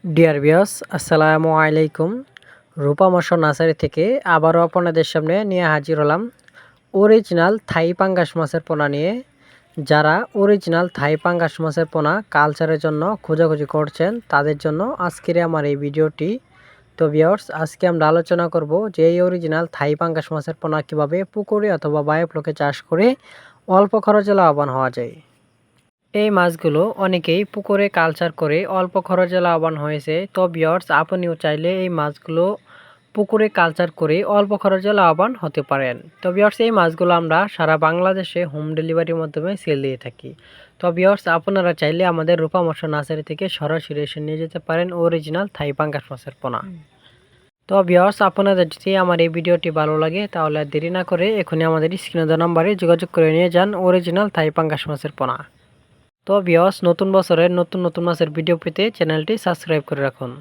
Dear viewers, আসসালামু আলাইকুম। রূপা মৎস্য নার্সারি থেকে আবারও আপনাদের সামনে নিয়ে হাজির হলাম অরিজিনাল থাই পাঙ্গাস মাছের পোনা নিয়ে। যারা অরিজিনাল থাই পাঙ্গাস মাছের পোনা কালচারের জন্য খোঁজাখুঁজি করছেন তাদের জন্য আজকের আমার এই ভিডিওটি। তো ভিউয়ার্স, আজকে আমরা আলোচনা করব যে এই অরিজিনাল থাই পাঙ্গাস মাছের পোনা কীভাবে পুকুরে অথবা বায়োফ্লোকে চাষ করে অল্প খরচে লাভবান হওয়া যায়। এই মাছগুলো অনেকেই পুকুরে কালচার করে অল্প খরচে লাভবান হয়েছে। তো ভিউয়ার্স, আপনিও চাইলে এই মাছগুলো পুকুরে কালচার করে অল্প খরচে লাভবান হতে পারেন। তো ভিউয়ার্স, এই মাছগুলো আমরা সারা বাংলাদেশে হোম ডেলিভারির মাধ্যমে সেল দিয়ে থাকি। তো ভিউয়ার্স, আপনারা চাইলে আমাদের রূপা মৎস্য নার্সারি থেকে সরাসরি এসে নিয়ে যেতে পারেন অরিজিনাল থাই পাঙ্গাস মাছের পোনা। তো ভিউয়ার্স, আপনাদের যদি আমার এই ভিডিওটি ভালো লাগে তাহলে আর দেরি না করে এখনই আমাদের স্ক্রিনে দেওয়া নাম্বারে যোগাযোগ করে নিয়ে যান অরিজিনাল থাই পাঙ্গাস মাছের পোনা। তো ভিউয়ার্স, নতুন বছরের নতুন নতুন মাছের ভিডিও পেতে চ্যানেলটি সাবস্ক্রাইব করে রাখুন।